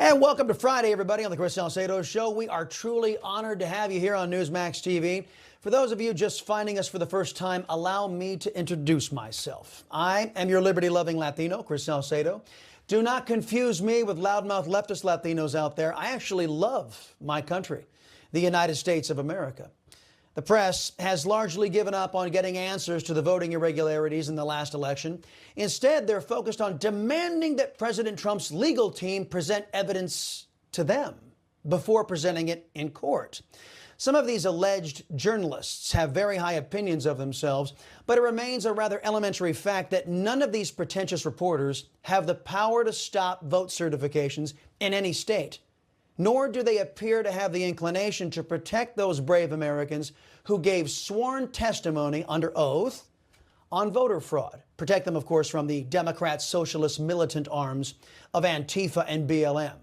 And welcome to Friday, everybody, on the Chris Salcedo Show. We are truly honored to have you here on Newsmax TV. For those of you just finding us for the first time, allow me to introduce myself. I am your liberty-loving Latino, Chris Salcedo. Do not confuse me with loudmouth leftist Latinos out there. I actually love my country, the United States of America. The press has largely given up on getting answers to the voting irregularities in the last election. Instead, they're focused on demanding that President Trump's legal team present evidence to them before presenting it in court. Some of these alleged journalists have very high opinions of themselves, but it remains a rather elementary fact that none of these pretentious reporters have the power to stop vote certifications in any state. Nor do they appear to have the inclination to protect those brave Americans who gave sworn testimony under oath on voter fraud. Protect them, of course, from the Democrat socialist militant arms of Antifa and BLM.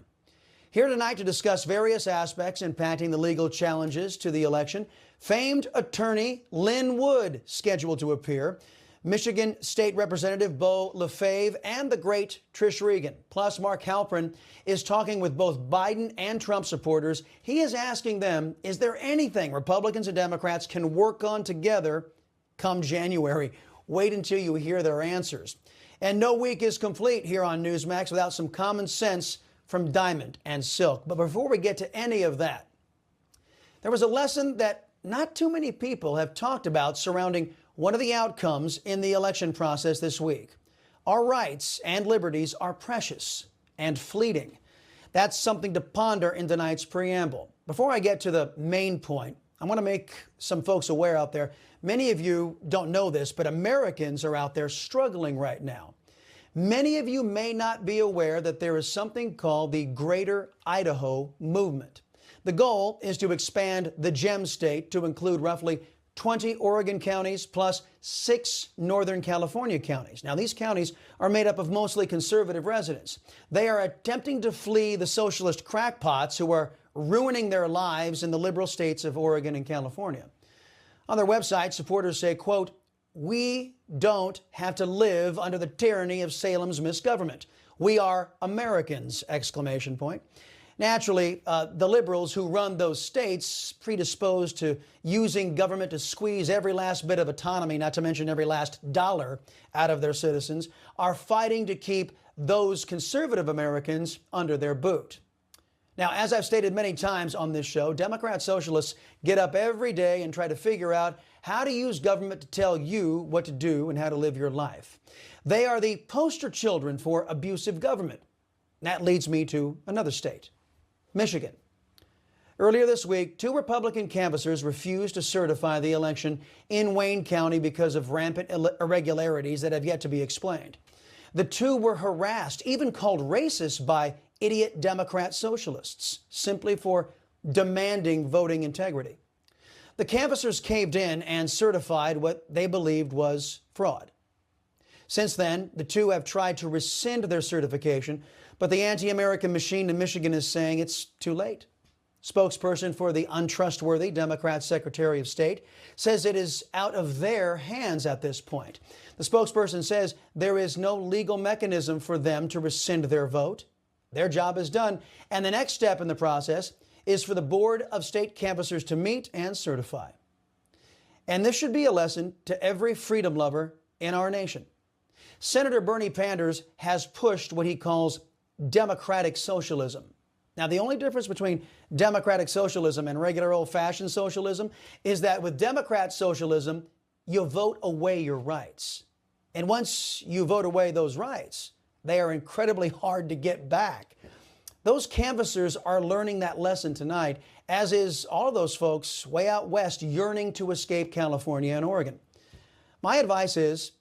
Here tonight to discuss various aspects impacting the legal challenges to the election, famed attorney Lin Wood scheduled to appear, Michigan State Representative Bo Lefebvre, and the great Trish Regan. Plus, Mark Halperin is talking with both Biden and Trump supporters. He is asking them, is there anything Republicans and Democrats can work on together come January? Wait until you hear their answers. And no week is complete here on Newsmax without some common sense from Diamond and Silk. But before we get to any of that, there was a lesson that not too many people have talked about surrounding one of the outcomes in the election process this week. Our rights and liberties are precious and fleeting. That's something to ponder in tonight's preamble. Before I get to the main point, I want to make some folks aware out there. Many of you don't know this, but Americans are out there struggling right now. Many of you may not be aware that there is something called the Greater Idaho Movement. The goal is to expand the Gem State to include roughly 20 Oregon counties plus 6 Northern California counties. Now, these counties are made up of mostly conservative residents. They are attempting to flee the socialist crackpots who are ruining their lives in the liberal states of Oregon and California. On their website, supporters say, quote, "We don't have to live under the tyranny of Salem's misgovernment. We are Americans!" exclamation point. Naturally, the liberals who run those states, predisposed to using government to squeeze every last bit of autonomy, not to mention every last dollar out of their citizens, are fighting to keep those conservative Americans under their boot. Now, as I've stated many times on this show, Democrat socialists get up every day and try to figure out how to use government to tell you what to do and how to live your life. They are the poster children for abusive government. That leads me to another state, Michigan. Earlier this week, 2 Republican canvassers refused to certify the election in Wayne County because of rampant irregularities that have yet to be explained. The 2 were harassed, even called racist, by idiot Democrat socialists, simply for demanding voting integrity. The canvassers caved in and certified what they believed was fraud. Since then, the 2 have tried to rescind their certification, but the anti-American machine in Michigan is saying it's too late. Spokesperson for the untrustworthy Democrat Secretary of State says it is out of their hands at this point. The spokesperson says there is no legal mechanism for them to rescind their vote. Their job is done, and the next step in the process is for the Board of State Canvassers to meet and certify. And this should be a lesson to every freedom lover in our nation. Senator Bernie Sanders has pushed what he calls democratic socialism. Now, the only difference between democratic socialism and regular old-fashioned socialism is that with Democrat socialism, you vote away your rights. And once you vote away those rights, they are incredibly hard to get back. Those canvassers are learning that lesson tonight, as is all of those folks way out west yearning to escape California and Oregon. My advice is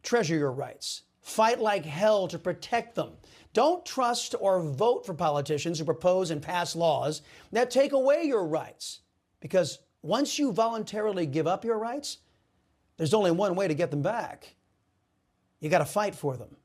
treasure your rights. Fight like hell to protect them. Don't trust or vote for politicians who propose and pass laws that take away your rights. Because once you voluntarily give up your rights, there's only one way to get them back. You got to fight for them.